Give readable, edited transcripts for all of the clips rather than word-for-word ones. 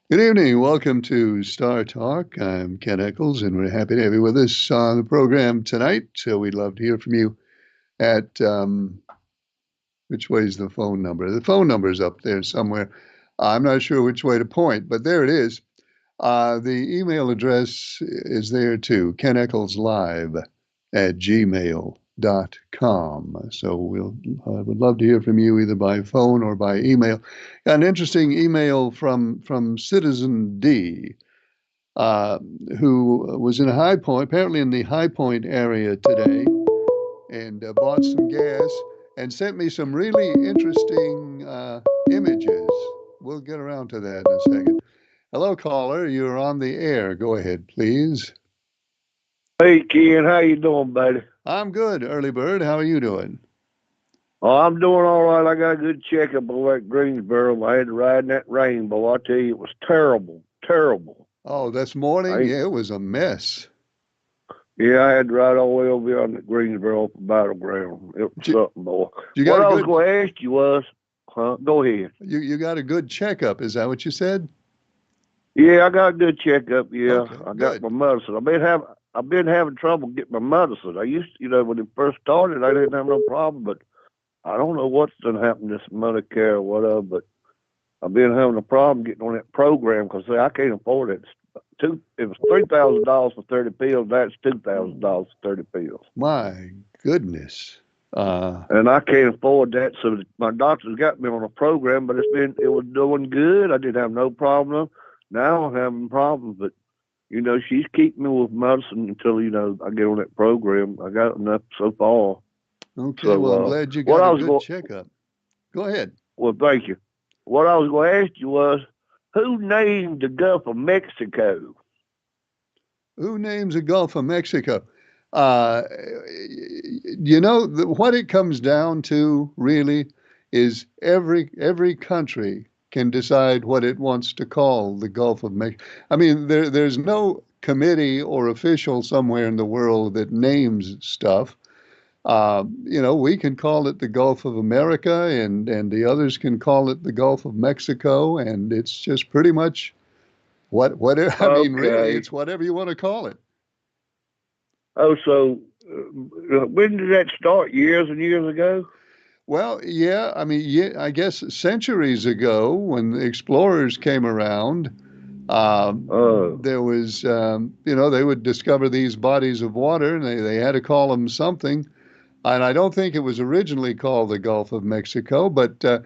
Good evening. Welcome to Star Talk. I'm Ken Eccles, and we're happy to have you with us on the program tonight. So we'd love to hear from you at which way is the phone number? The phone number is up there somewhere. I'm not sure which way to point, but there it is. The email address is there too, keneckleslive@gmail.com. So would love to hear from you either by phone or by email. Got an interesting email from Citizen D, uh, who was in a High Point, apparently in the High Point area today, and bought some gas and sent me some really interesting images. We'll get around to that in a second. Hello, caller. You're on the air. Go ahead, please. Hey Ken, how you doing, buddy? I'm good, Early Bird. How are you doing? Oh, I'm doing all right. I got a good checkup over at Greensboro. I had to ride in that rainbow. I tell you, it was terrible, terrible. Oh, this morning? I Yeah, it was a mess. Yeah, I had to ride all the way over here on the Greensboro battleground. It was You, something, boy. you got What a I was good going to ask you was, huh? Go ahead. you got a good checkup. Is that what you said? Yeah, I got a good checkup. Yeah, Okay, I got good. my medicine. I've been having trouble getting my medicine. I used, when it first started, I didn't have no problem, but I don't know what's done happened to this Medicare or whatever, but I've been having a problem getting on that program because I can't afford it. It was $3,000 for 30 pills. That's $2,000 for 30 pills, My goodness. Uh, and I can't afford that. So my doctor's got me on a program, but it was doing good. I didn't have no problem. Now I'm having problems, but she's keeping me with medicine until I get on that program. I got enough so far. okay, well, I'm So glad you what got I a was good going, checkup. Go ahead. well, thank you. What I was going to ask you was, who named the Gulf of Mexico? Who names the Gulf of Mexico? Uh, what it comes down to really is every country can decide what it wants to call the Gulf of Mexico. I mean, there's no committee or official somewhere in the world that names stuff. We can call it the Gulf of America, and the others can call it the Gulf of Mexico, and it's just pretty much whatever. I mean, really, Okay. it's whatever you want to call it. Oh, so when did that start? Years and years ago? Well, yeah, I mean, yeah, I guess centuries ago when the explorers came around, Oh, there was, they would discover these bodies of water and they had to call them something. And I don't think it was originally called the Gulf of Mexico, but the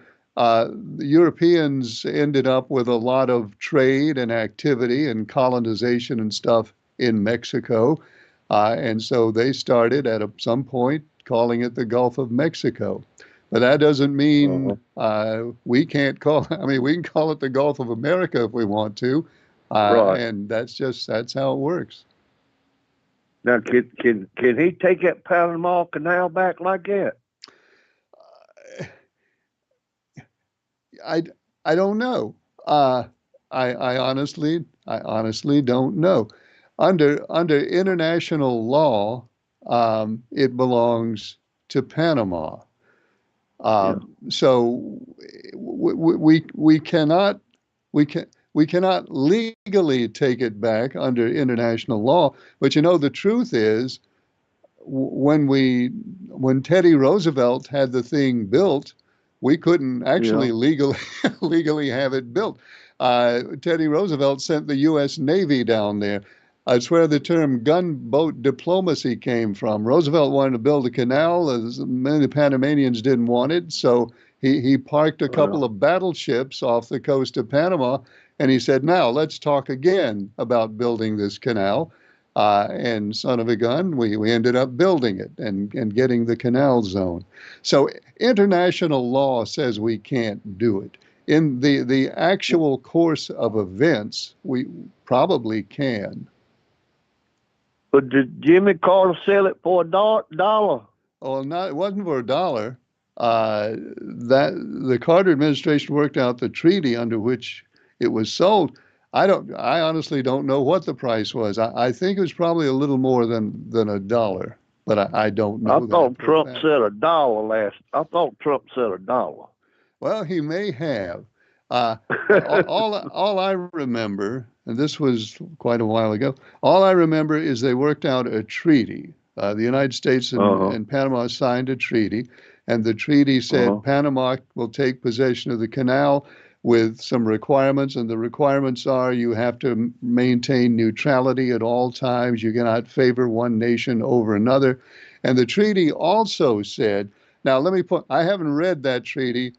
Europeans ended up with a lot of trade and activity and colonization and stuff in Mexico. And so they started at some point calling it the Gulf of Mexico. But that doesn't uh-huh. mean we can't call. I mean, we can call it the Gulf of America if we want to, Right. and that's how it works. Now, can he take that Panama Canal back like that? I I don't know. Uh, I honestly don't know. Under international law, it belongs to Panama. Yeah. So we cannot we can we cannot legally take it back under international law. But the truth is, when Teddy Roosevelt had the thing built, we couldn't Yeah. actually legally legally have it built. Teddy Roosevelt sent the U.S. Navy down there. That's where the term gunboat diplomacy came from. Roosevelt wanted to build a canal, as many Panamanians didn't want it, so he parked a Yeah. couple of battleships off the coast of Panama, and he said, "Now let's talk again about building this canal." And son of a gun, we ended up building it and getting the canal zone. So international law says we can't do it. In the actual course of events, we probably can. But did Jimmy Carter sell it for a dollar? Well, not it wasn't for a dollar. That the Carter administration worked out the treaty under which it was sold. I honestly don't know what the price was. I think it was probably a little more than a dollar, but I don't I know that thought for a Trump fact. said a dollar last. I thought Trump said a dollar. Well, he may have. Uh, all I remember, and this was quite a while ago, all I remember is they worked out a treaty. The United States Uh-huh. and Panama signed a treaty, and the treaty Uh-huh. said Panama will take possession of the canal with some requirements, and the requirements are you have to maintain neutrality at all times. You cannot favor one nation over another. And the treaty also said, now let me put, I haven't read that treaty,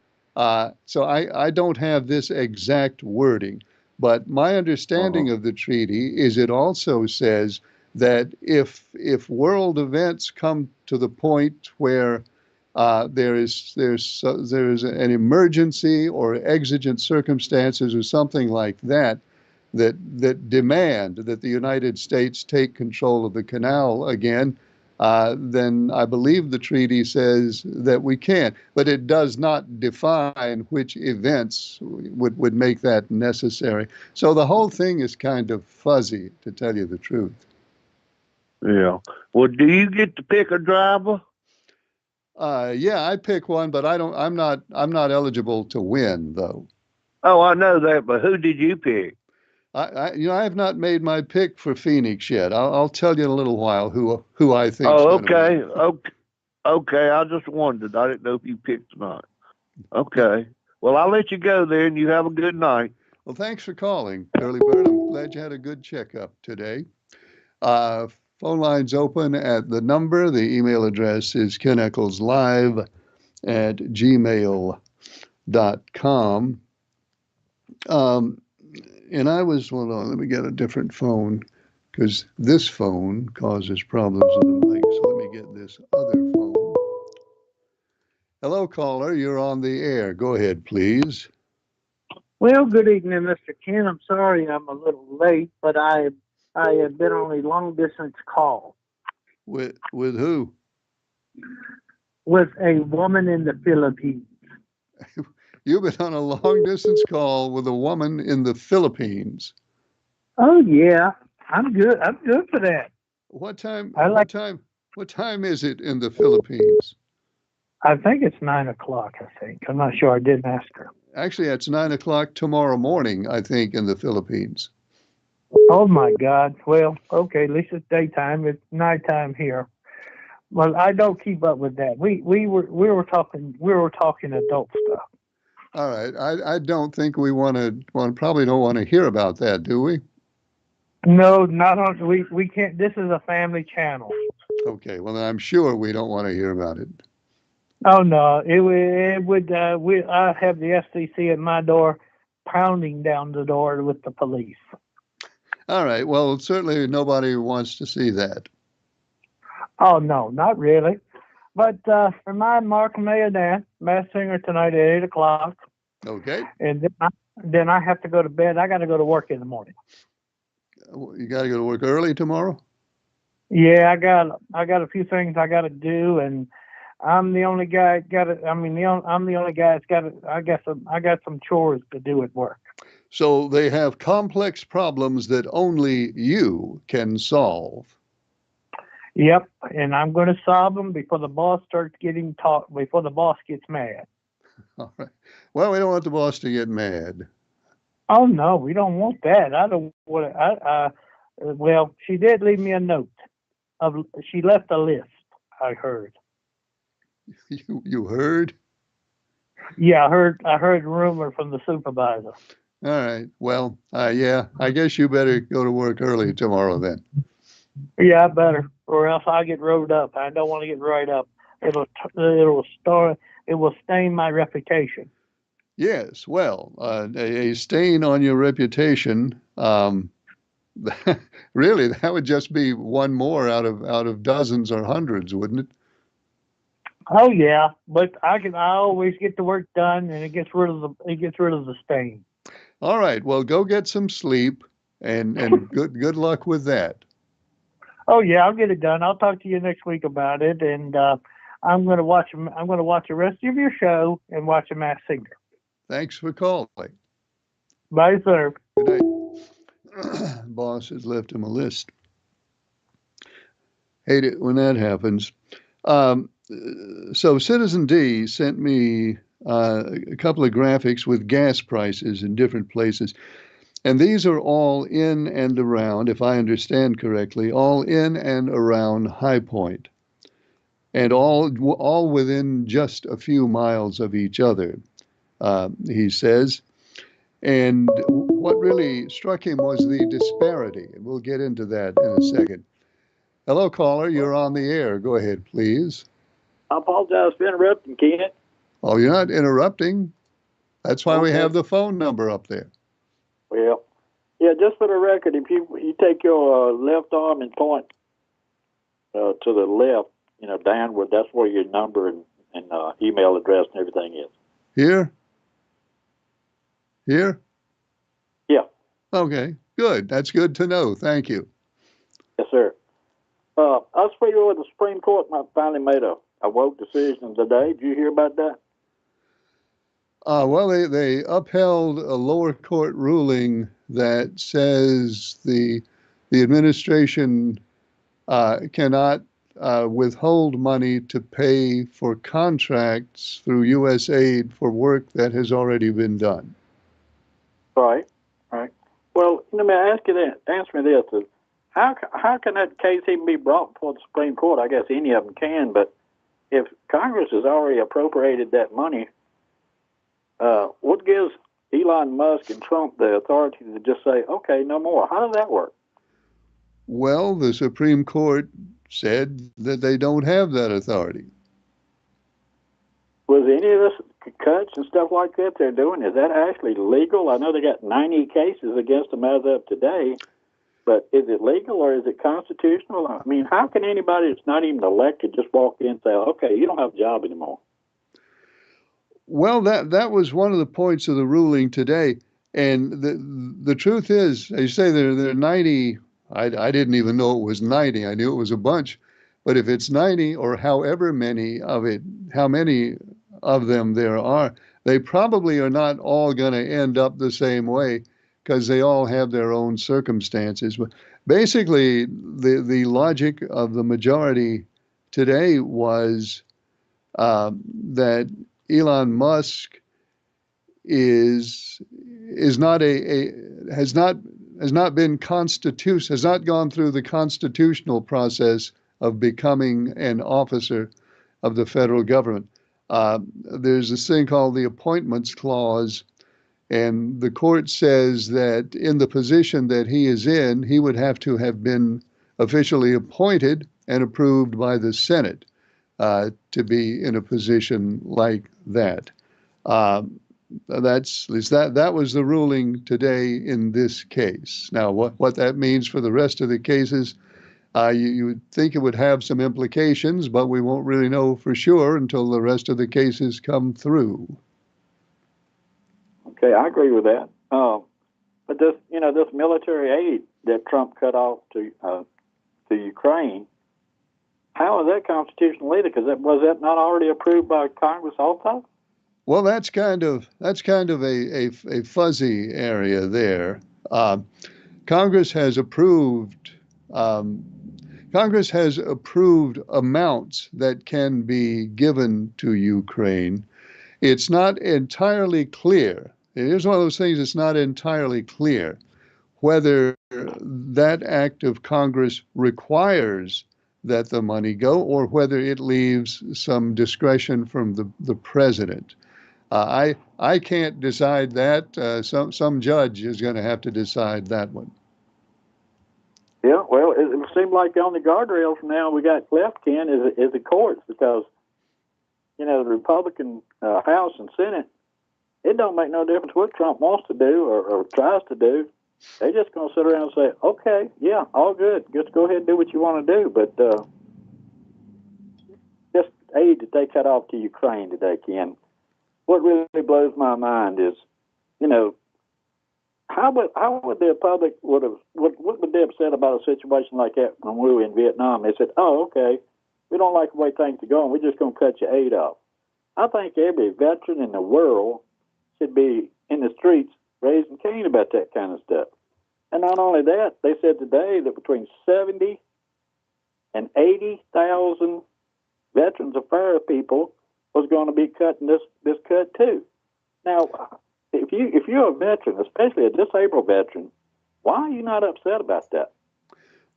so I don't have this exact wording, but my Uh-huh. understanding of the treaty is it also says that if world events come to the point where there is an emergency or exigent circumstances or something like that that demand that the United States take control of the canal again, then I believe the treaty says that we can, but it does not define which events would make that necessary. So the whole thing is kind of fuzzy, to tell you the truth. Yeah. Well, do you get to pick a driver? Yeah, I pick one, but I don't. I'm not eligible to win, though. Oh, I know that, but who did you pick? I have not made my pick for Phoenix yet. I'll tell you in a little while who I think's Oh, going to okay. win. Okay. Okay. I just wondered. I didn't know if you picked or not. Okay. Well, I'll let you go then. You have a good night. Well, thanks for calling, Curly Bird. I'm glad you had a good checkup today. Uh, Phone lines open at the number. The email address is keneckleslive@gmail.com. Um, and I was, hold on, let me get a different phone because this phone causes problems with the mic. So let me get this other phone. Hello, caller. You're on the air. Go ahead, please. Well, good evening, Mr. Ken. I'm sorry I'm a little late, but I have been on a long distance call With who? with a woman in the Philippines. You've been on a long distance call with a woman in the Philippines. Oh yeah, I'm good. I'm good for that. What time? I What like. time? What time is it in the Philippines? I think it's 9 o'clock. I think I'm not sure. I didn't ask her. Actually, it's 9 o'clock tomorrow morning, I think, in the Philippines. Oh my God. Well, okay. At least it's daytime. It's nighttime here. Well, I don't keep up with that. We were talking adult stuff. All right. I don't think we probably don't want to hear about that, do we? No, not on. We can't. This is a family channel. Okay. Well, then I'm sure we don't want to hear about it. Oh no, it would. I have the FCC at my door, pounding down the door with the police. All right. Well, certainly nobody wants to see that. Oh no, not really. But remind Mark Mayodan, Mass Singer tonight at 8 o'clock, Okay. and then I have to go to bed. I got to go to work in the morning. You got to go to work early tomorrow? Yeah, I got a few things I got to do, and I'm the only guy got it. I mean, I'm the only guy that's got it. I got some chores to do at work. So they have complex problems that only you can solve. Yep, and I'm going to solve them before the boss starts getting taught. Before the boss gets mad. All right. Well, we don't want the boss to get mad. Oh no, we don't want that. I don't want. Well, she did leave me a note. She left a list. I heard. You heard? Yeah, I heard rumor from the supervisor. All right. Well, yeah, I guess you better go to work early tomorrow then. Yeah, I better, or else I get rode up. I don't want to get rode up. It will stain my reputation. Yes. Well, a stain on your reputation. Really, that would just be one more out of dozens or hundreds, wouldn't it? Oh yeah, but I always get the work done, and it gets rid of the stain. All right. Well, go get some sleep, and good luck with that. Oh yeah, I'll get it done. I'll talk to you next week about it, and I'm gonna watch. I'm gonna watch the rest of your show and watch a Masked Singer. Thanks for calling. Bye, sir. Good night. Boss has left him a list. Hate it when that happens. Um, so Citizen D sent me a couple of graphics with gas prices in different places. And these are all in and around, if I understand correctly, all in and around High Point, and all within just a few miles of each other, he says. And what really struck him was the disparity, and we'll get into that in a second. Hello, caller. You're on the air. Go ahead, please. I apologize for interrupting, Ken. Oh, you're not interrupting. That's why we Okay. have the phone number up there. Well, yeah, just for the record, if you take your left arm and point to the left, downward, that's where your number and email address and everything is. Here? Here? Yeah. Okay, good. That's good to know. Thank you. Yes, sir. I was familiar with the Supreme Court finally made a woke decision today. Did you hear about that? Well, they upheld a lower court ruling that says the administration cannot withhold money to pay for contracts through U.S. aid for work that has already been done. Right. Well, let me ask you that. Answer me this: how can that case even be brought before the Supreme Court? I guess any of them can, but if Congress has already appropriated that money, what gives Elon Musk and Trump the authority to just say, "Okay, no more"? How does that work? Well, the Supreme Court said that they don't have that authority. Was any of this cuts and stuff like that they're doing, is that actually legal? I know they got 90 cases against them as of today, but is it legal or is it constitutional? I mean, how can anybody that's not even elected just walk in and say, okay, you don't have a job anymore? Well, that was one of the points of the ruling today. And the truth is, they say there are 90. I didn't even know it was 90. I knew it was a bunch. But if it's 90 or however many of them there are, they probably are not all going to end up the same way because they all have their own circumstances. But basically, the logic of the majority today was that Elon Musk has not gone through the constitutional process of becoming an officer of the federal government. There's this thing called the Appointments Clause, and the court says that in the position that he is in, he would have to have been officially appointed and approved by the Senate to be in a position like that. That was the ruling today in this case. Now, what that means for the rest of the cases, you would think it would have some implications, but we won't really know for sure until the rest of the cases come through. Okay, I agree with that. But this military aid that Trump cut off to Ukraine, how is that constitutional either? Because was that not already approved by Congress also? Well, that's kind of a fuzzy area there. Congress has approved amounts that can be given to Ukraine. It's not entirely clear. It is one of those things that's not entirely clear whether that act of Congress requires that the money go or whether it leaves some discretion from the president. I can't decide that. Some judge is going to have to decide that one. Yeah, well, it seems like the only guardrail from now we got left, Ken, is the courts, because the Republican House and Senate, it don't make no difference what Trump wants to do or tries to do. They're just going to sit around and say, okay, yeah, all good. Just go ahead and do what you want to do. But just aid that they cut off to Ukraine today, Ken, what really blows my mind is, how would the public what would they have said about a situation like that when we were in Vietnam? They said, oh, okay, we don't like the way things are going. We're just going to cut your aid off. I think every veteran in the world should be in the streets raising Cain about that kind of stuff. And not only that, they said today that between 70 and 80,000 veterans affairs people was going to be cutting this cut too. Now, if you're a veteran, especially a disabled veteran, why are you not upset about that?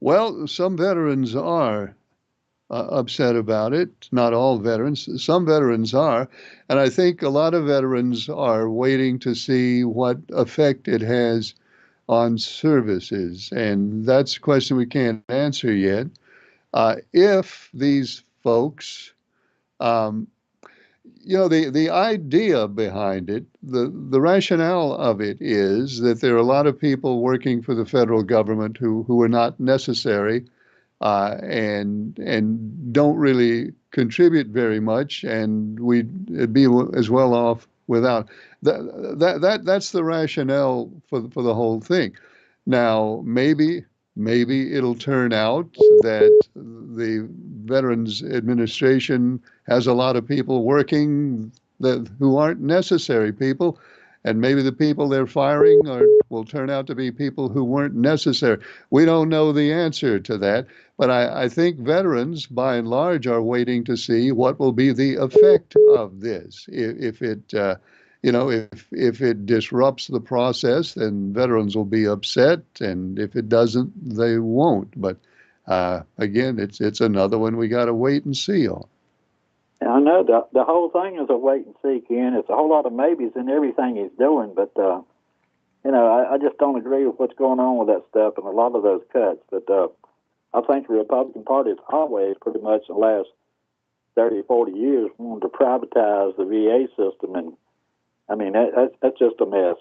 Well, some veterans are upset about it. Not all veterans. Some veterans are. And I think a lot of veterans are waiting to see what effect it has on services. And that's a question we can't answer yet. If these folks, um, the idea behind it, the rationale of it is that there are a lot of people working for the federal government who are not necessary and don't really contribute very much, and we'd be as well off without. That's the rationale for the whole thing. Now, maybe it'll turn out that the Veterans Administration has a lot of people working who aren't necessary people, and maybe the people they're firing will turn out to be people who weren't necessary. We don't know the answer to that, but I think veterans, by and large, are waiting to see what will be the effect of this. If it if it disrupts the process, then veterans will be upset, and if it doesn't, they won't. But again, it's another one we got to wait and see on. I know the whole thing is a wait and see, Ken. It's a whole lot of maybes in everything he's doing, but I just don't agree with what's going on with that stuff and a lot of those cuts. But I think the Republican Party has always, pretty much in the last 30 or 40 years, wanted to privatize the VA system, and I mean that's just a mess,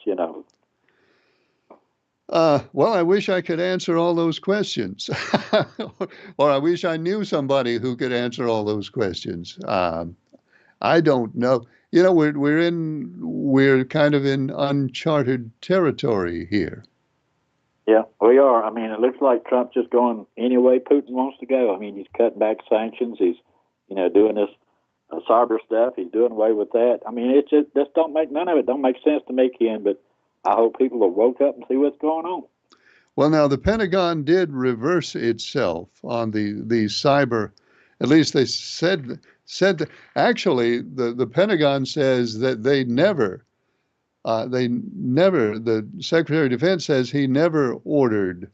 Well, I wish I could answer all those questions, or I wish I knew somebody who could answer all those questions. I don't know. We're kind of in uncharted territory here. Yeah, we are. I mean, it looks like Trump's just going any way Putin wants to go. I mean, he's cutting back sanctions. He's, doing this cyber stuff. He's doing away with that. I mean, it just none of it don't make sense to me, Ken. But I hope people will woke up and see what's going on. Well, now the Pentagon did reverse itself on the cyber. At least they said that. Actually, the Pentagon says that the Secretary of Defense says he never ordered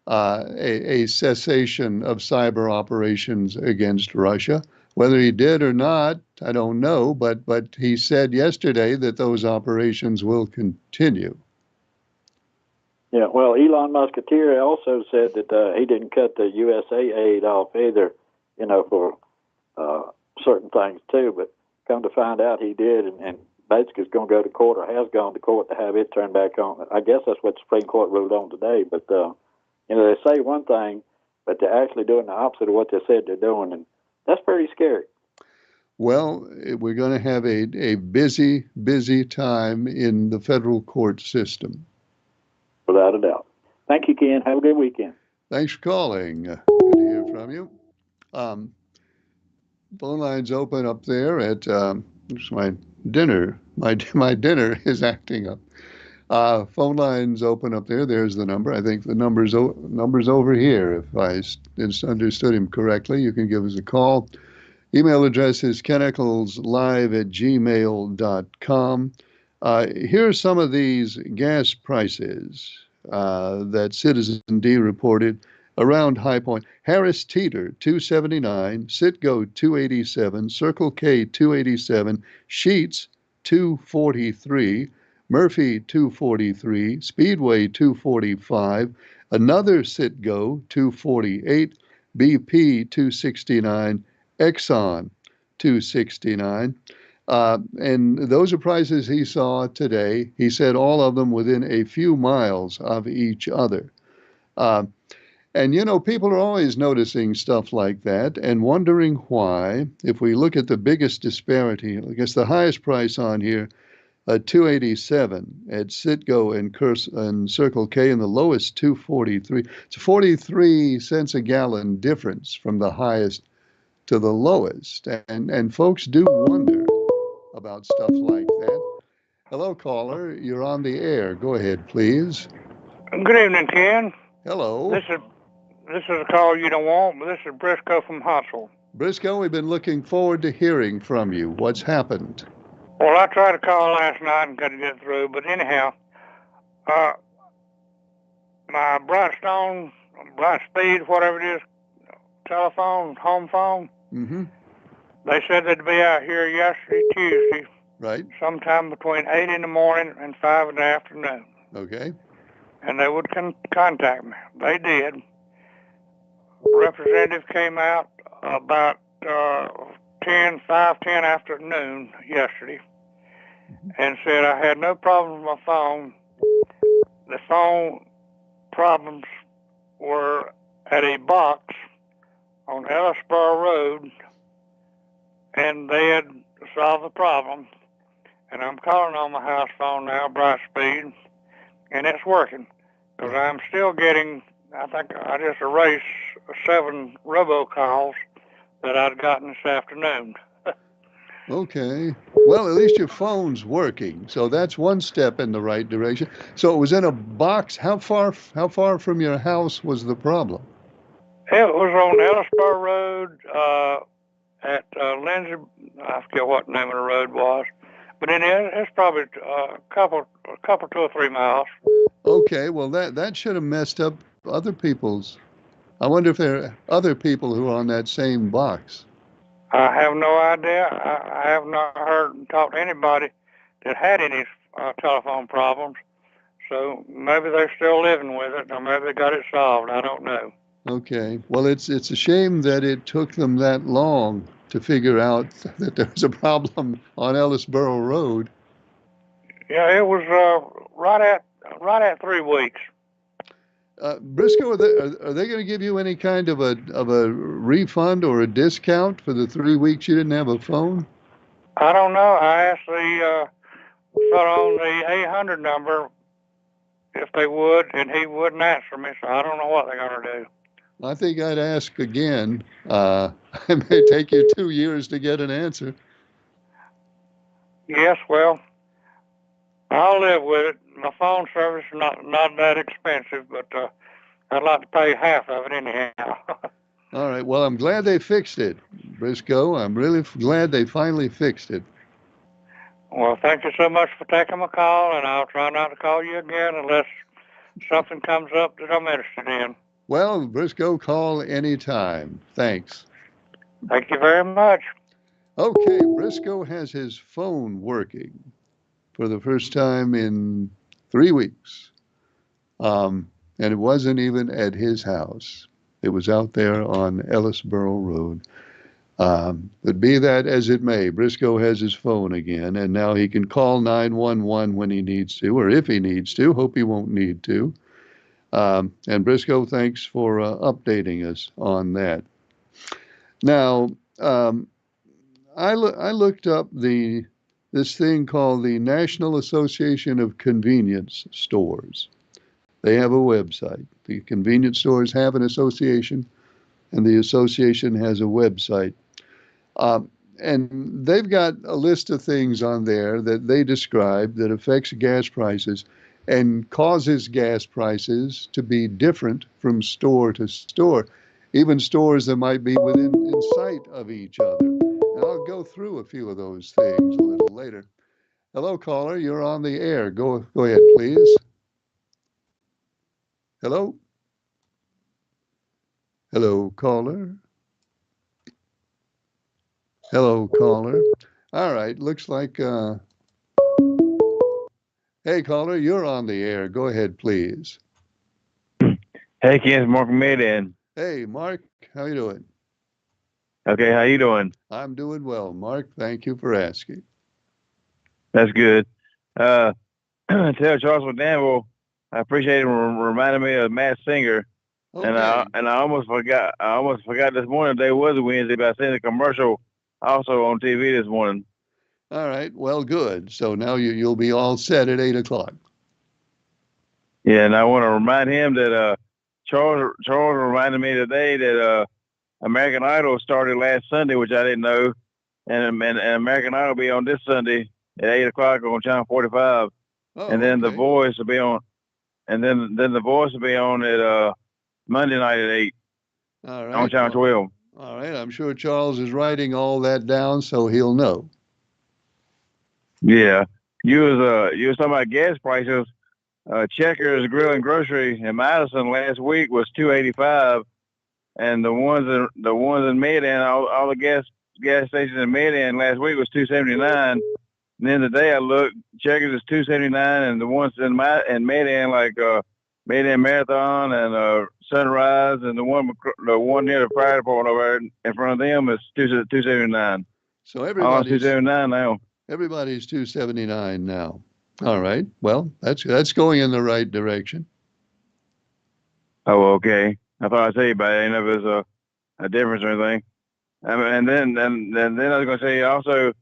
a cessation of cyber operations against Russia. Whether he did or not, I don't know, but he said yesterday that those operations will continue. Yeah, well, Elon Musketeer also said that he didn't cut the USA aid off either, for certain things too, but come to find out he did, and basically is going to go to court or has gone to court to have it turned back on. I guess that's what the Supreme Court ruled on today, but, they say one thing, but they're actually doing the opposite of what they said they're doing, and that's pretty scary. Well, we're going to have a busy, busy time in the federal court system. Without a doubt. Thank you, Ken. Have a good weekend. Thanks for calling. Good to hear from you. Phone lines open up there at my dinner. My dinner is acting up. Phone lines open up there. There's the number. I think the number's over here. If I understood him correctly, you can give us a call. Email address is kennicholslive@gmail.com. Here are some of these gas prices that Citizen D reported around High Point. Harris Teeter, $2.79, Citgo, $2.87, Circle K, $2.87, Sheetz, $2.43, Murphy, $2.43, Speedway, $2.45, another Citgo, $2.48, BP, $2.69, Exxon, $2.69. And those are prices he saw today. He said all of them within a few miles of each other. And people are always noticing stuff like that and wondering why. If we look at the biggest disparity, I guess the highest price on here, $2.87 at Citgo and Circle K, and the lowest $2.43. It's 43 cents a gallon difference from the highest to the lowest. And folks do wonder about stuff like that. Hello, caller. You're on the air. Go ahead, please. Good evening, Ken. Hello. This is a call you don't want, but this is Briscoe from Hustle. Briscoe, we've been looking forward to hearing from you. What's happened? Well, I tried to call last night and couldn't get through, but anyhow, uh, my Brightstone, Brightspeed, whatever it is, telephone, home phone, Mm-hmm. they said they'd be out here yesterday, Tuesday, Right. sometime between 8 in the morning and 5 in the afternoon. Okay. And they would contact me. They did. Representative came out about 10 afternoon yesterday and said I had no problem with my phone. The phone problems were at a box on Ellisboro Road, and they had solved the problem. And I'm calling on my house phone now, Brightspeed, and it's working. Because I'm still getting, I think I just erased 7 robocalls that I'd gotten this afternoon. Okay. Well, at least your phone's working, so that's one step in the right direction. So it was in a box. How far from your house was the problem? It was on Ellisboro Road at Lindsay. I forget what the name of the road was, but it's probably a couple, 2 or 3 miles. Okay. Well, that should have messed up other people's. I wonder if there are other people who are on that same box. I have no idea. I have not heard and talked to anybody that had any telephone problems. So maybe they're still living with it, or maybe they got it solved. I don't know. Okay. Well, it's a shame that it took them that long to figure out that there was a problem on Ellisboro Road. Yeah, it was right at 3 weeks. Briscoe, are they going to give you any kind of a refund or a discount for the 3 weeks you didn't have a phone? I don't know. I asked the fellow on the 800 number if they would, and he wouldn't answer me. So I don't know what they're going to do. I think I'd ask again. It may take you 2 years to get an answer. Yes, well, I'll live with it. My phone service is not that expensive, but I'd like to pay half of it anyhow. All right. Well, I'm glad they fixed it, Briscoe. I'm really glad they finally fixed it. Well, thank you so much for taking my call, and I'll try not to call you again unless something comes up that I'm interested in. Well, Briscoe, call anytime. Thanks. Thank you very much. Okay, Briscoe has his phone working for the first time in 3 weeks. And it wasn't even at his house. It was out there on Ellisboro Road. But be that as it may, Briscoe has his phone again, and now he can call 911 when he needs to, or if he needs to. Hope he won't need to. And Briscoe, thanks for updating us on that. Now, I looked up this thing called the National Association of Convenience Stores. They have a website. The convenience stores have an association, and the association has a website. And they've got a list of things on there that they describe that affects gas prices and causes gas prices to be different from store to store, even stores that might be in sight of each other. And I'll go through a few of those things a little later. Hello, caller. You're on the air. Go ahead, please. Hello? Hello, caller. Hello, caller. All right, looks like, hey, caller, you're on the air. Go ahead, please. Hey, Ken, it's Mark Medan. Hey, Mark, how you doing? Okay, how you doing? I'm doing well, Mark. Thank you for asking. That's good. Tell Charles McDaniel, I appreciate him reminding me of Matt Singer. Okay. And I almost forgot. This morning. Today was Wednesday, but I seen the commercial also on TV this morning. All right. Well, good. So now you'll be all set at 8 o'clock. Yeah, and I want to remind him that Charles reminded me today that American Idol started last Sunday, which I didn't know, and American Idol will be on this Sunday at 8 o'clock on Channel 45, and then okay. The Voice will be on, and then The Voice will be on at Monday night at 8 all right. on Channel 12. All right. I'm sure Charles is writing all that down so he'll know. Yeah. You was talking about gas prices. Checkers Grill and Grocery in Madison last week was $2.85, and the ones in Mid-End, all the gas stations in Mid-End last week was $2.79. And then today I looked, Checkers is $2.79, and the ones in Mid-End, like Mid-End Marathon and Sunrise, and the one near the fire department over there in front of them is $2.79. So All $2.79 now. everybody's 279 now. All right. Well, that's going in the right direction. Oh, okay. I thought I'd tell you about it. I didn't know if there's a difference or anything. And then I was going to say also,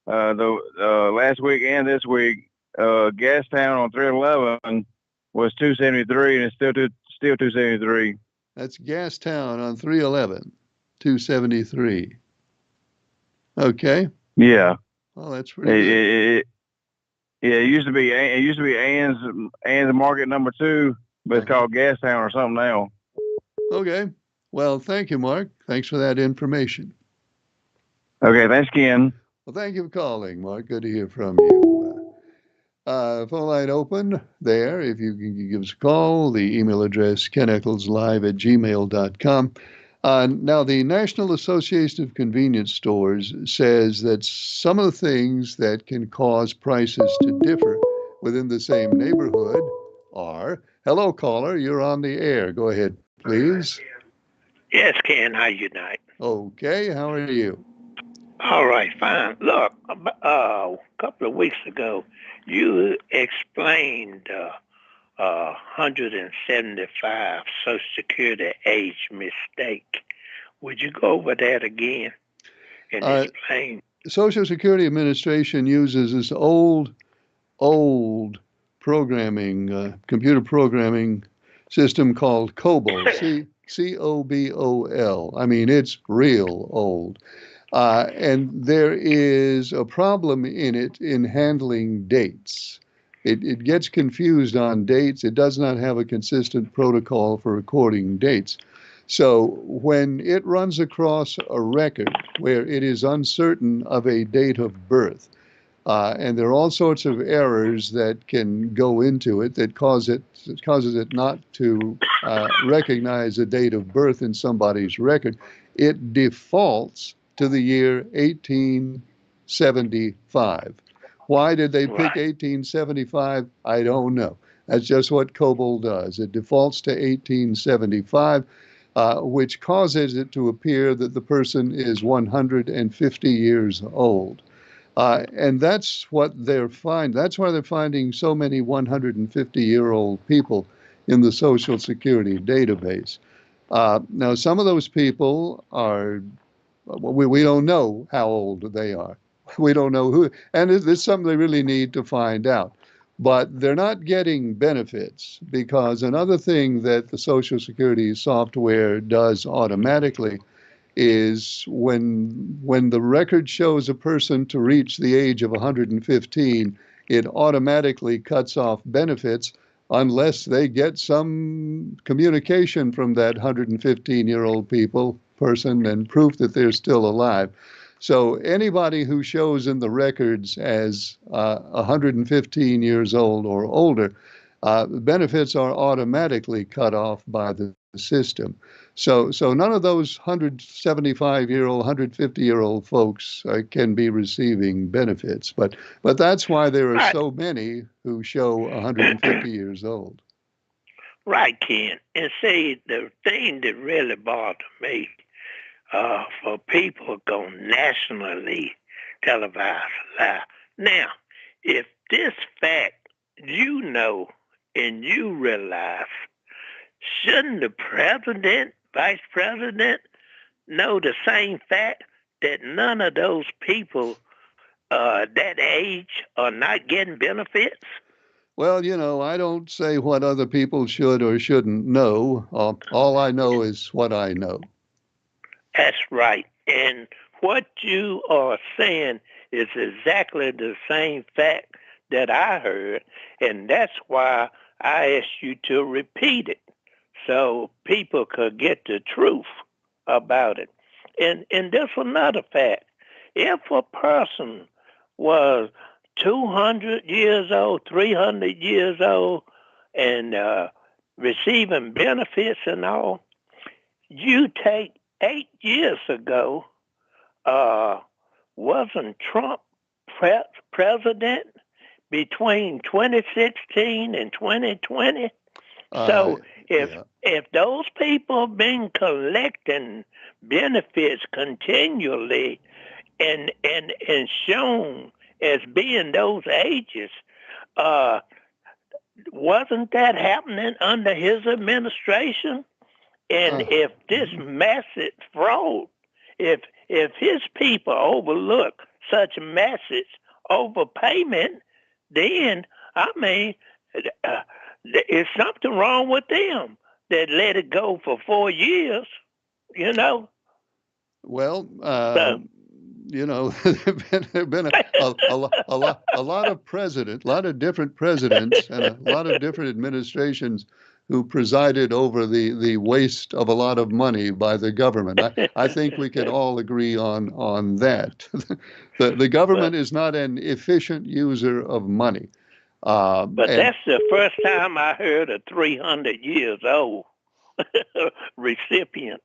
the last week and this week, Gastown on 311 was 273, and it's still 273. That's Gastown on 311, 273. Okay. Yeah. Well, that's pretty good. It used to be Ann's Market number 2, but it's called Gastown or something now. Okay. Well, thank you, Mark. Thanks for that information. Okay, thanks, Ken. Well, thank you for calling, Mark. Good to hear from you. Phone line open there. If you can give us a call, the email address keneckleslive@gmail.com. Now, the National Association of Convenience Stores says that some of the things that can cause prices to differ within the same neighborhood are, hello, caller, you're on the air. Go ahead, please. Yes, Ken, how you tonight? Okay, how are you? All right, fine. Look, a couple of weeks ago, you explained 175 Social Security age mistake. Would you go over that again and explain? Social Security Administration uses this old programming, computer programming system called COBOL, COBOL. I mean, it's real old. And there is a problem in it in handling dates. It gets confused on dates. It does not have a consistent protocol for recording dates. So when it runs across a record where it is uncertain of a date of birth, and there are all sorts of errors that can go into it that causes it not to recognize a date of birth in somebody's record, it defaults to the year 1875. Why did they pick 1875? I don't know. That's just what COBOL does. It defaults to 1875, which causes it to appear that the person is 150 years old. And that's what they're finding. That's why they're finding so many 150-year-old people in the Social Security database. Now, some of those people are, we don't know how old they are. We don't know who, and it's something they really need to find out. But they're not getting benefits because another thing that the Social Security software does automatically is when the record shows a person to reach the age of 115, it automatically cuts off benefits unless they get some communication from that 115-year-old person and proof that they're still alive. So anybody who shows in the records as 115 years old or older, benefits are automatically cut off by the system. So none of those 175-year-old, 150-year-old folks can be receiving benefits. But that's why there are so many who show 150 years old. Right, Ken. And see, the thing that really bothered me, for people go nationally televised live. Now, if this fact you know and you realize, shouldn't the president, vice president know the same fact that none of those people that age are not getting benefits? Well, I don't say what other people should or shouldn't know. All I know is what I know. That's right. And what you are saying is exactly the same fact that I heard, and that's why I asked you to repeat it so people could get the truth about it. and this another fact. If a person was 200 years old, 300 years old, and receiving benefits and all, you take 8 years ago, wasn't Trump president between 2016 and 2020? So if those people have been collecting benefits continually and shown as being those ages, wasn't that happening under his administration? And if this massive fraud, if his people overlook such massive overpayment, then I mean, there's something wrong with them that let it go for 4 years. You know. Well, you know, there've been a lot of presidents, a lot of different presidents, and a lot of different administrations who presided over the waste of a lot of money by the government. I think we can all agree on that. The government is not an efficient user of money. But that's the first time I heard a 300 years old recipient.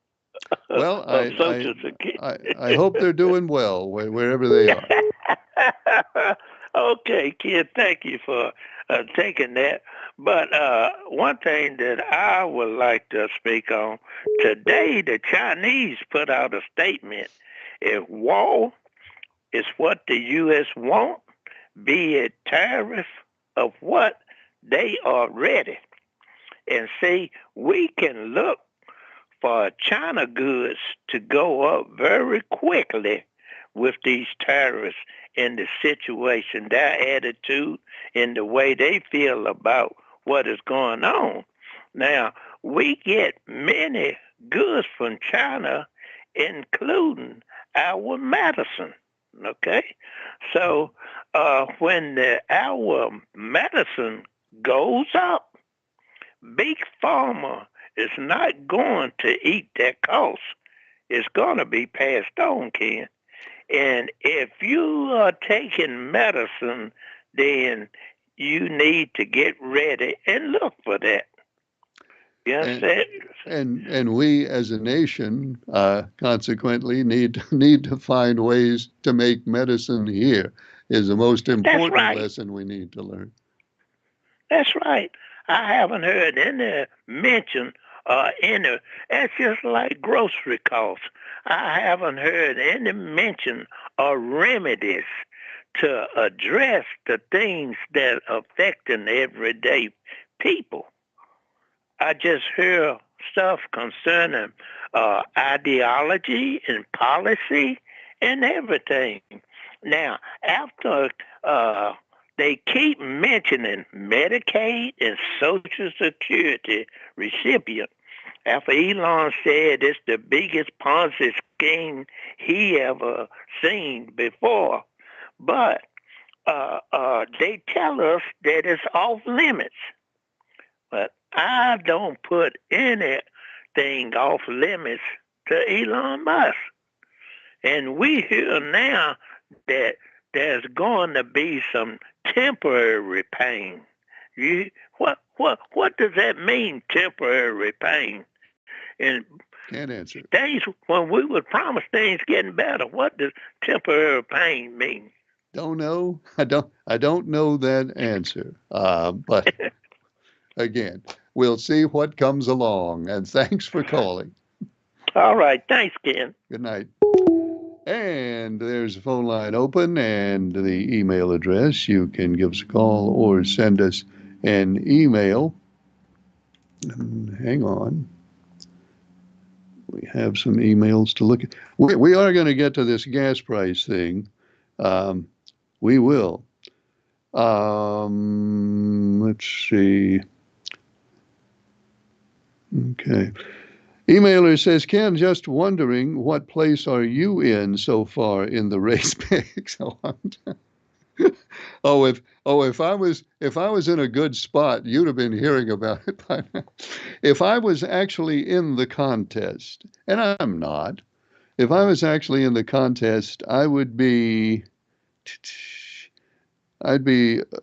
Well, I hope they're doing well wherever they are. Okay, kid, thank you for taking that. But one thing that I would like to speak on, today the Chinese put out a statement. If war is what the U.S. want, be it tariff of what, they are ready. And see, we can look for China goods to go up very quickly with these tariffs and the situation, their attitude, and the way they feel about what is going on. Now, we get many goods from China, including our medicine, okay? So when our medicine goes up, Big Pharma is not going to eat that cost. It's going to be passed on, Ken. And if you are taking medicine, then you need to get ready and look for that. You understand? And we as a nation, consequently, need to find ways to make medicine here is the most important lesson we need to learn. That's right. I haven't heard any mention it's just like grocery costs. I haven't heard any mention or remedies to address the things that are affecting everyday people. I just hear stuff concerning ideology and policy and everything. Now, after they keep mentioning Medicaid and Social Security recipient, after Elon said it's the biggest Ponzi scheme he ever seen before, but they tell us that it's off limits. But I don't put anything off limits to Elon Musk. And we hear now that there's going to be some temporary pain. What does that mean, temporary pain? And can't answer. Things when we would promise things getting better, what does temporary pain mean? Don't know. I don't know that answer. But again, we'll see what comes along. And thanks for calling. All right. Thanks, Ken. Good night. And there's a phone line open and the email address. You can give us a call or send us an email. Hang on. We have some emails to look at. We are going to get to this gas price thing. We will. Let's see. Okay. Emailer says, Ken, just wondering what place are you in so far in the race picks? If I was in a good spot, you'd have been hearing about it by now. If I was actually in the contest, and I'm not, If I was actually in the contest, I'd be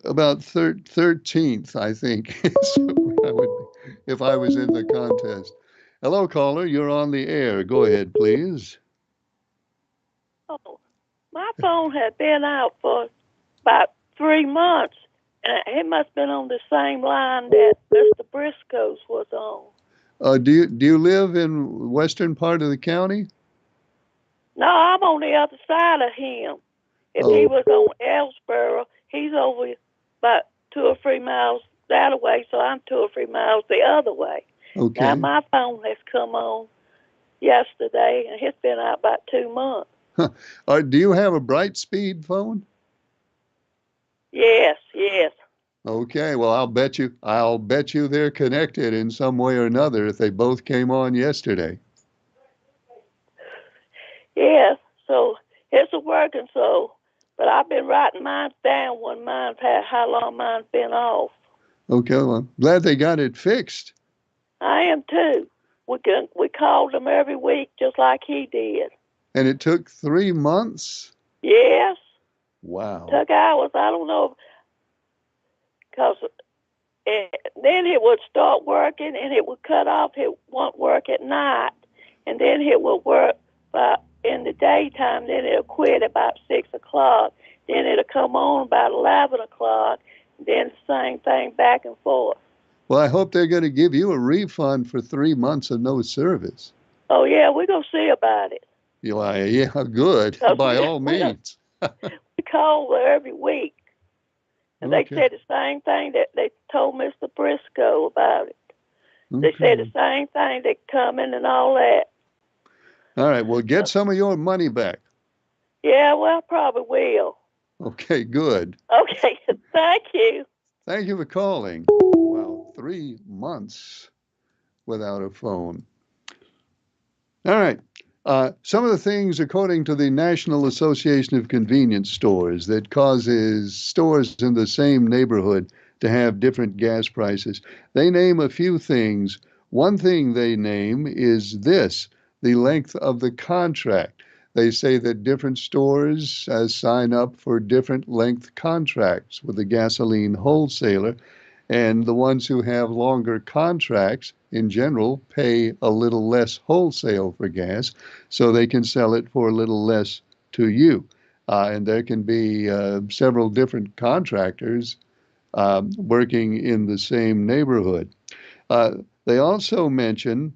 about 13th, I think, is where I would be if I was in the contest. Hello, caller. You're on the air. Go ahead, please. Oh, my phone had been out for about 3 months, and it must have been on the same line that Mr. Briscoe's was on. Do you live in western part of the county? No, I'm on the other side of him. If he was on Ellsboro, he's over about 2 or 3 miles that way, so I'm 2 or 3 miles the other way. Okay. Now, my phone has come on yesterday, and it's been out about 2 months. Do you have a Brightspeed phone? Yes. Okay, well, I'll bet you they're connected in some way or another if they both came on yesterday. Yes, so it's working, but I've been writing mine down when how long mine's been off. Okay, well, I'm glad they got it fixed. I am too. We called them every week just like he did. And it took 3 months? Yes. Wow. Took hours. I don't know, because then it would start working and it would cut off. It won't work at night, and then it will work in the daytime. Then it'll quit about 6 o'clock. Then it'll come on about 11 o'clock. Then same thing back and forth. Well, I hope they're going to give you a refund for 3 months of no service. Oh, yeah, we're going to see about it. Yeah, good. By all means. We call her every week. And Okay. they said the same thing that they told Mr. Briscoe about it. They Okay. said the same thing. They come in and all that. All right, well, get some of your money back. Yeah, well, probably will. Okay, good. Okay, thank you. Thank you for calling. Wow, 3 months without a phone. All right. Some of the things, according to the National Association of Convenience Stores, that causes stores in the same neighborhood to have different gas prices. They name a few things. One thing they name is this: the length of the contract. They say that different stores sign up for different length contracts with the gasoline wholesaler, and the ones who have longer contracts in general pay a little less wholesale for gas, so they can sell it for a little less to you. And there can be several different contractors working in the same neighborhood. They also mention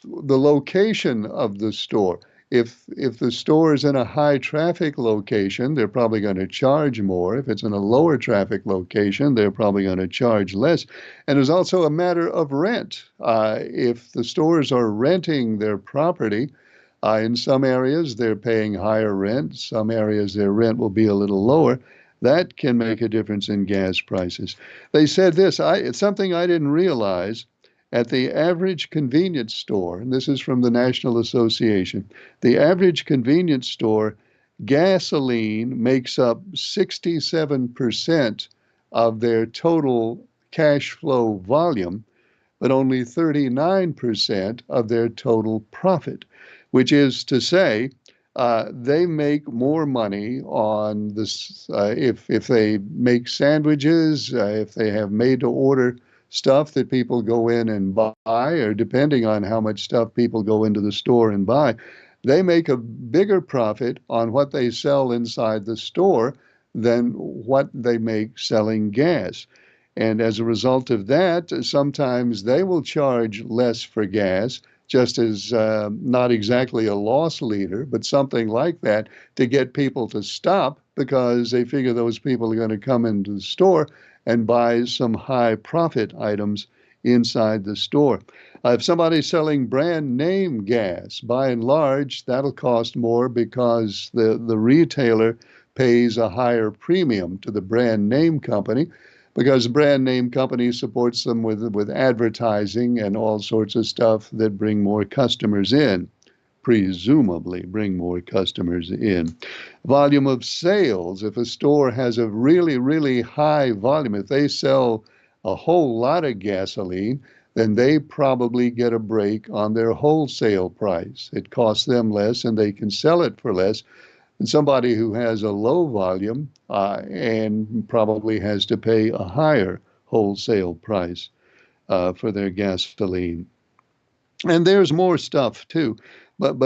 the location of the store. If the store is in a high traffic location, they're probably going to charge more. If it's in a lower traffic location, they're probably going to charge less. And there's also a matter of rent. If the stores are renting their property, in some areas they're paying higher rent. Some areas their rent will be a little lower. That can make a difference in gas prices. They said this, it's something I didn't realize. At the average convenience store, and this is from the National Association, the average convenience store, gasoline makes up 67% of their total cash flow volume, but only 39% of their total profit, which is to say, they make more money on this if they make sandwiches, if they have made-to-order stuff that people go in and buy, or depending on how much stuff people go into the store and buy, they make a bigger profit on what they sell inside the store than what they make selling gas. And as a result of that, sometimes they will charge less for gas, just as not exactly a loss leader, but something like that, to get people to stop, because they figure those people are going to come into the store and buy some high profit items inside the store. If somebody's selling brand name gas, by and large, that'll cost more because the retailer pays a higher premium to the brand name company, because the brand name company supports them with advertising and all sorts of stuff that bring more customers in. Presumably bring more customers in. Volume of sales. If a store has a really, really high volume, if they sell a whole lot of gasoline, then they probably get a break on their wholesale price. It costs them less and they can sell it for less than somebody who has a low volume and probably has to pay a higher wholesale price for their gasoline. And there's more stuff too. But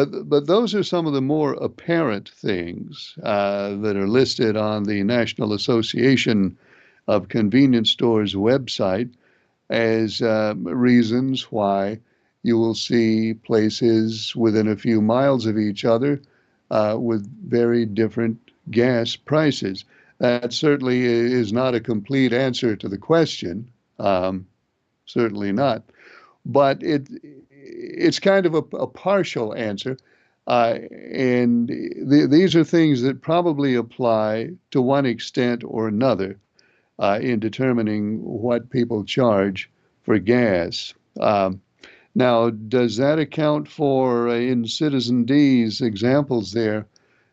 those are some of the more apparent things that are listed on the National Association of Convenience Stores website as reasons why you will see places within a few miles of each other with very different gas prices. That certainly is not a complete answer to the question, certainly not. But it's kind of a partial answer. And these are things that probably apply to one extent or another in determining what people charge for gas. Now, does that account for, in Citizen D's examples there,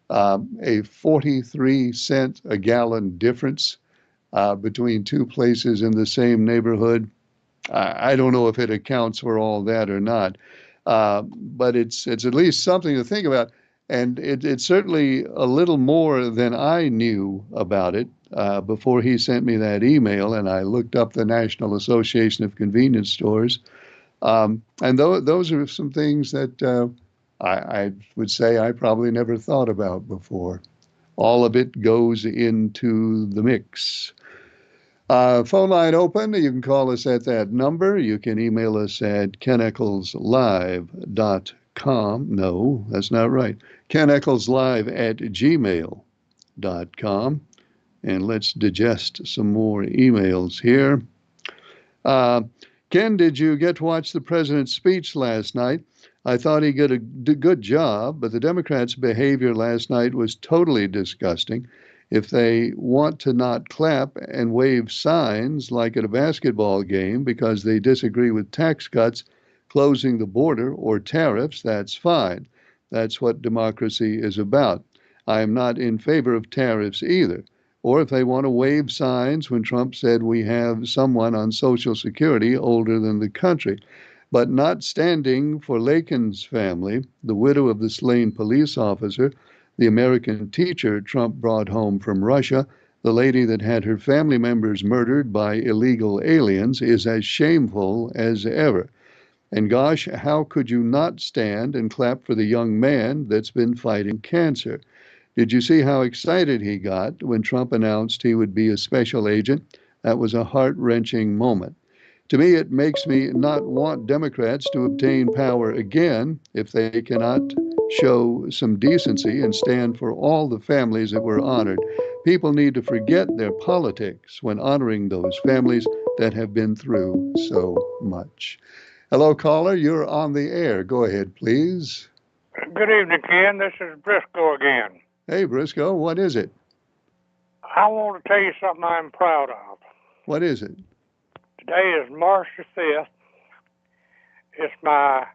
a 43-cent a gallon difference between two places in the same neighborhood? I don't know if it accounts for all that or not, but it's at least something to think about. And it's certainly a little more than I knew about it before he sent me that email, and I looked up the National Association of Convenience Stores. And those are some things that I would say I probably never thought about before. All of it goes into the mix. Phone line open. You can call us at that number. You can email us at keneccleslive.com. No, that's not right. keneccleslive@gmail.com. And let's digest some more emails here. Ken, did you get to watch the president's speech last night? I thought he did a good job, but the Democrats' behavior last night was totally disgusting. If they want to not clap and wave signs like at a basketball game because they disagree with tax cuts, closing the border, or tariffs, that's fine. That's what democracy is about. I am not in favor of tariffs either. Or if they want to wave signs when Trump said we have someone on Social Security older than the country. But not standing for Lakin's family, the widow of the slain police officer, the American teacher Trump brought home from Russia, the lady that had her family members murdered by illegal aliens, is as shameful as ever. And gosh, how could you not stand and clap for the young man that's been fighting cancer? Did you see how excited he got when Trump announced he would be a special agent? That was a heart-wrenching moment. To me, it makes me not want Democrats to obtain power again if they cannot show some decency and stand for all the families that were honored. People need to forget their politics when honoring those families that have been through so much. Hello, caller. You're on the air. Go ahead, please. Good evening, Ken. This is Briscoe again. Hey, Briscoe. What is it? I want to tell you something I'm proud of. What is it? Today is March the 5th. It's my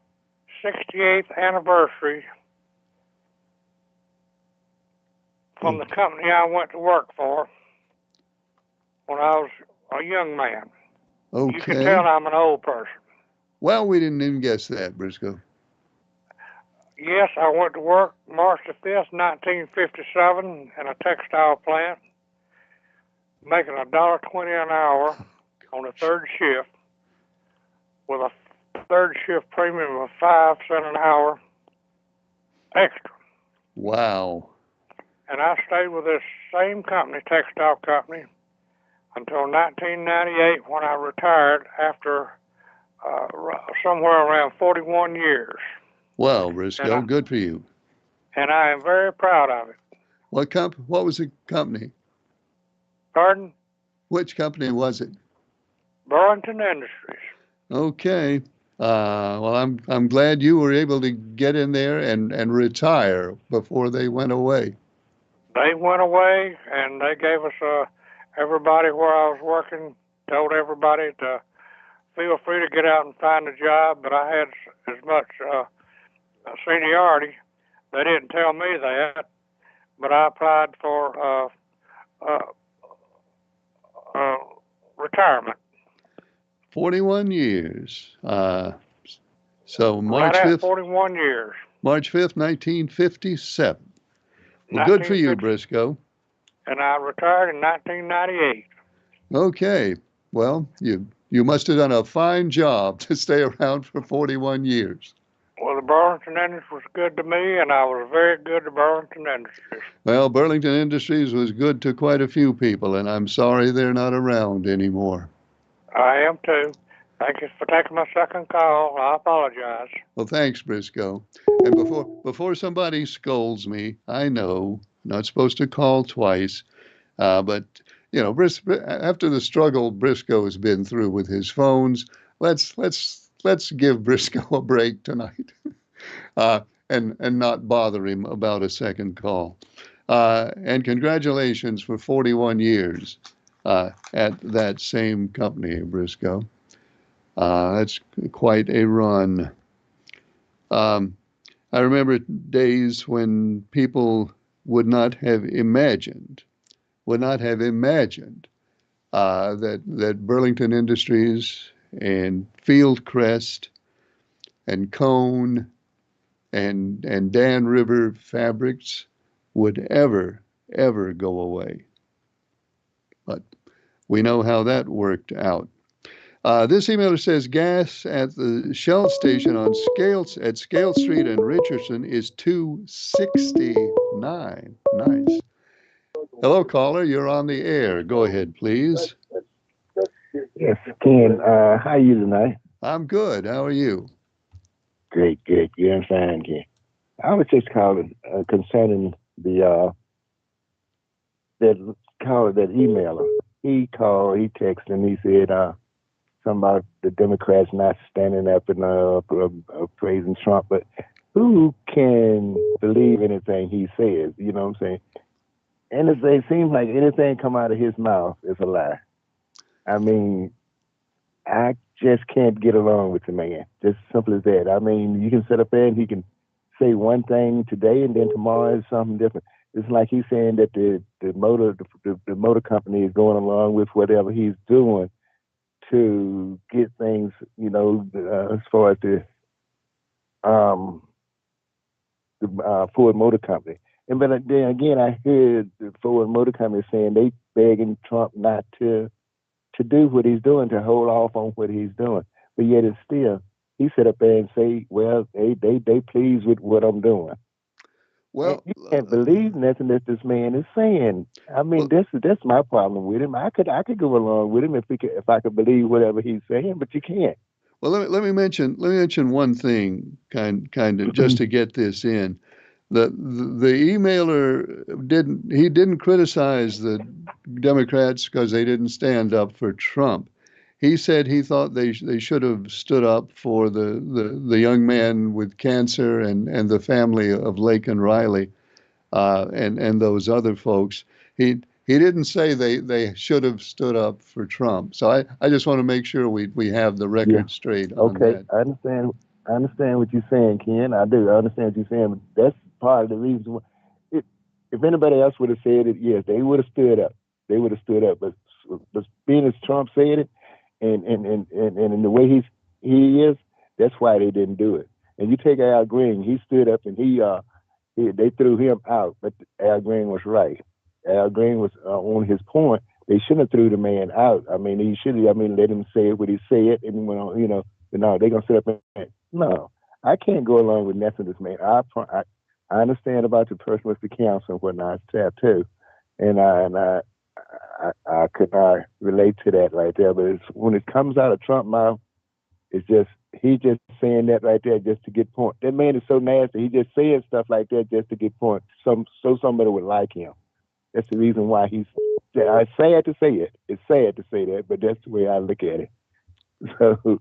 68th anniversary from the company I went to work for when I was a young man. Okay. You can tell I'm an old person. Well, we didn't even guess that, Briscoe. Yes, I went to work March the 5th, 1957 in a textile plant, making $1.20 an hour on the third shift with a third shift premium of 5 cents an hour extra. Wow. And I stayed with this same company, textile company, until 1998 when I retired after somewhere around 41 years. Well, Briscoe, good for you. And I am very proud of it. What was the company? Pardon? Which company was it? Burlington Industries. Okay. Well, I'm glad you were able to get in there and retire before they went away. They went away, and they gave us everybody where I was working, told everybody to feel free to get out and find a job, but I had as much seniority. They didn't tell me that, but I applied for retirement. 41 years. So March Right at 5th, 41 years. March 5th, 1957. Well, good for you, 1950 Briscoe. And I retired in 1998. Okay. Well, you must have done a fine job to stay around for 41 years. Well, the Burlington Industries was good to me, and I was very good to Burlington Industries. Well, Burlington Industries was good to quite a few people, and I'm sorry they're not around anymore. I am too. Thank you for taking my second call. I apologize. Well, thanks, Briscoe. And before somebody scolds me, I know I'm not supposed to call twice, but you know, after the struggle Briscoe has been through with his phones, let's give Briscoe a break tonight, and not bother him about a second call. And congratulations for 41 years at that same company, Briscoe. That's quite a run. I remember days when people would not have imagined that Burlington Industries and Fieldcrest and Cone and Dan River Fabrics would ever go away. But we know how that worked out. This emailer says gas at the Shell station on Scale Street and Richardson is $2.69. Nice. Hello, caller. You're on the air. Go ahead, please. Yes, Ken. How are you tonight? I'm good. How are you? Great. Yeah, I'm fine, Ken. I was just calling concerning that emailer. He called, he texted, and he said something about the Democrats not standing up and praising Trump. But who can believe anything he says? You know what I'm saying? And it seems like anything come out of his mouth is a lie. I mean, I just can't get along with the man. Just simple as that. I mean, you can sit up there and he can say one thing today and then tomorrow is something different. It's like he's saying that the motor company is going along with whatever he's doing to get things, you know, as far as the Ford Motor Company. And but then again, I heard the Ford Motor Company saying they begging Trump not to do what he's doing, to hold off on what he's doing. But yet it's still, he sit up there and say, well, they pleased with what I'm doing. Well, and you can't believe nothing that this man is saying. I mean, that's my problem with him. I could go along with him if I could believe whatever he's saying, but you can't. Well, let me mention one thing, kind of just to get this in. The emailer didn't criticize the Democrats because they didn't stand up for Trump. He said he thought they should have stood up for the young man with cancer and the family of Laken Riley and those other folks. He didn't say they should have stood up for Trump. So I just want to make sure we have the record straight on that. I understand what you're saying, Ken. I do. I understand what you're saying, but that's part of the reason. If anybody else would have said it, yes, they would have stood up. They would have stood up. But being as Trump said it, and in the way he is, that's why they didn't do it. And you take Al Green, he stood up and they threw him out, but Al Green was right. Al Green was on his point. They shouldn't have threw the man out. I mean, he should have. I mean, let him say what he said, and went on. You know, but no, they're gonna sit up and no. I can't go along with nothing this man. I understand about the person with the cancer and whatnot, too, and I could not relate to that right there. But when it comes out of Trump's mouth, it's just he just saying that right there just to get point. That man is so nasty. He just saying stuff like that just to get point. So somebody would like him. That's the reason why he's. I sad to say it. It's sad to say that, but that's the way I look at it. So,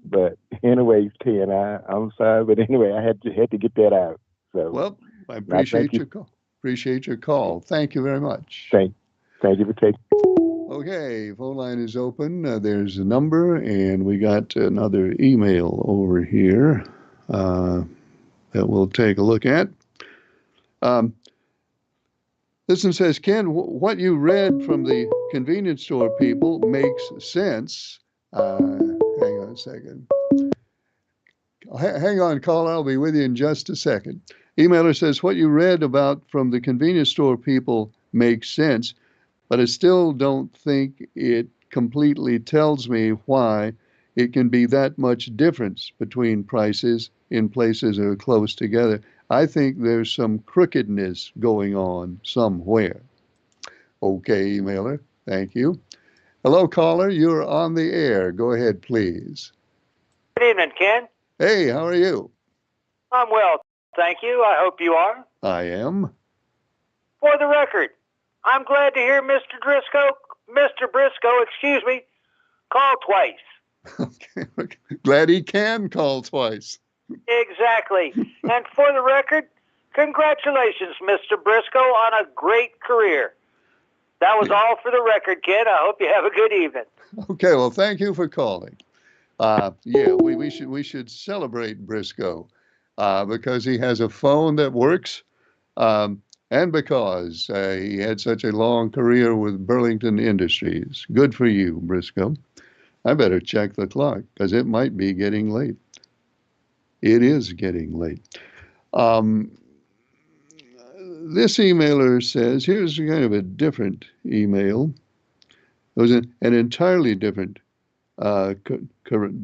but anyway, Ken, I'm sorry, but anyway, I had to get that out. So, well, I appreciate your call. Appreciate your call. Thank you very much. Thank you for taking. Okay, phone line is open. There's a number, and we got another email over here that we'll take a look at. This one says, Ken, what you read from the convenience store people makes sense. Hang on a second. Hang on, caller. I'll be with you in just a second. Emailer says, what you read about from the convenience store people makes sense, but I still don't think it completely tells me why it can be that much difference between prices in places that are close together. I think there's some crookedness going on somewhere. Okay, emailer. Thank you. Hello, caller. You're on the air. Go ahead, please. Good evening, Ken. Hey, how are you? I'm well, thank you. I hope you are. I am. For the record, I'm glad to hear Mr. Briscoe, call twice. Okay. Glad he can call twice. Exactly. And for the record, congratulations, Mr. Briscoe, on a great career. That was all for the record, Ken. I hope you have a good evening. Okay, well, thank you for calling. Yeah, we should celebrate Briscoe because he has a phone that works, and because he had such a long career with Burlington Industries. Good for you, Briscoe. I better check the clock because it might be getting late. It is getting late. This emailer says, here's kind of a different email. It was an entirely different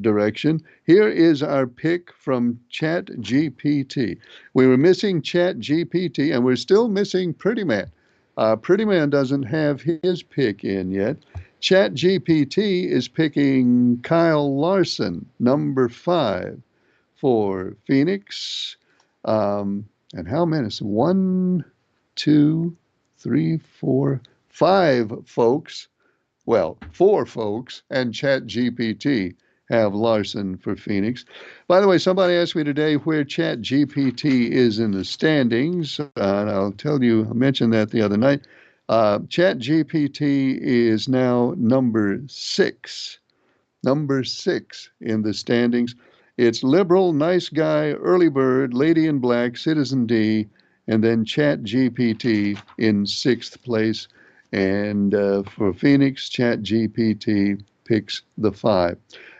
direction. Here is our pick from ChatGPT. We were missing ChatGPT, and we're still missing Pretty Man. Pretty Man doesn't have his pick in yet. ChatGPT is picking Kyle Larson, number 5 for Phoenix. And how many? So 1, 2, 3, 4, 5 folks. Well, 4 folks and ChatGPT have Larson for Phoenix. By the way, somebody asked me today where ChatGPT is in the standings, and I'll tell you, I mentioned that the other night. ChatGPT is now number 6 in the standings. It's Liberal, Nice Guy, Early Bird, Lady in Black, Citizen D, and then ChatGPT in 6th place. And for Phoenix, ChatGPT picks the 5.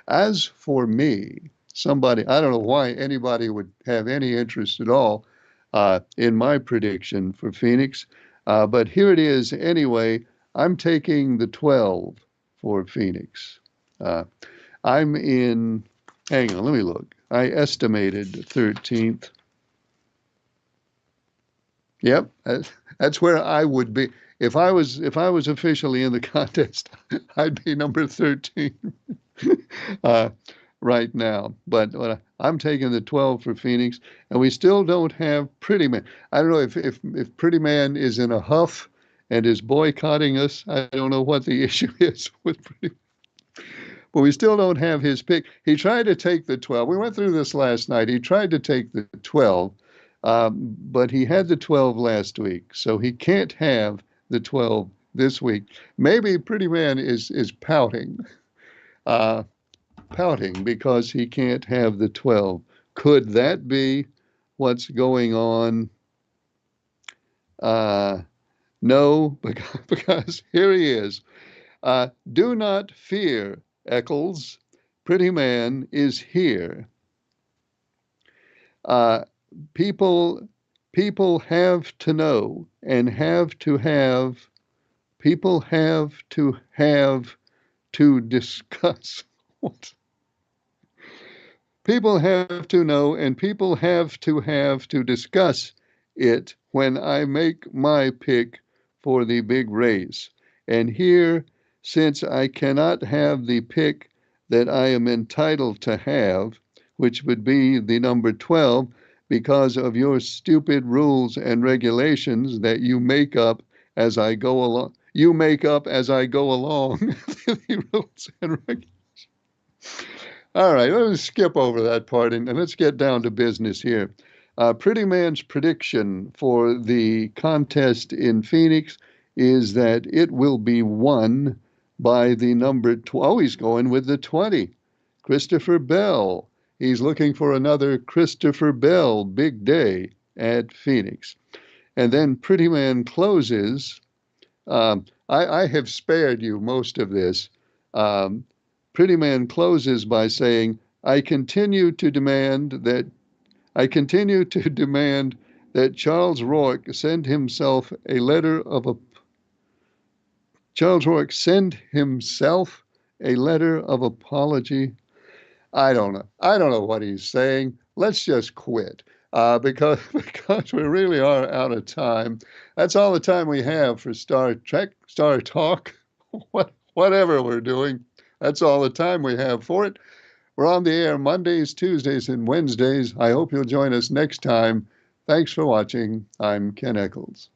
As for me, somebody, I don't know why anybody would have any interest at all in my prediction for Phoenix, but here it is anyway. I'm taking the 12 for Phoenix. I'm in, hang on, let me look. I estimated 13th. Yep, that's where I would be. If I was officially in the contest, I'd be number 13 right now. But I'm taking the 12 for Phoenix, and we still don't have Pretty Man. I don't know if Pretty Man is in a huff and is boycotting us. I don't know what the issue is with Pretty Man. But we still don't have his pick. He tried to take the 12. We went through this last night. He tried to take the 12, but he had the 12 last week, so he can't have the 12 this week. Maybe Pretty Man is pouting because he can't have the 12. Could that be what's going on? No, because here he is. Do not fear, Eccles. Pretty Man is here. People have to know and have to have. People have to discuss. What? People have to know and people have to discuss it when I make my pick for the big race. And here, since I cannot have the pick that I am entitled to have, which would be the number 12, because of your stupid rules and regulations that you make up as I go along. You make up as I go along the rules and regulations. All right, let's skip over that part and let's get down to business here. Pretty Man's prediction for the contest in Phoenix is that it will be won by the number 12. Oh, he's going with the 20. Christopher Bell. He's looking for another Christopher Bell big day at Phoenix. And then Pretty Man closes. I have spared you most of this. Pretty Pretty Man closes by saying, I continue to demand that Charles Rourke send himself a letter of apology. I don't know. I don't know what he's saying. Let's just quit because we really are out of time. That's all the time we have for Star Trek, Star Talk, whatever we're doing. That's all the time we have for it. We're on the air Mondays, Tuesdays, and Wednesdays. I hope you'll join us next time. Thanks for watching. I'm Ken Eccles.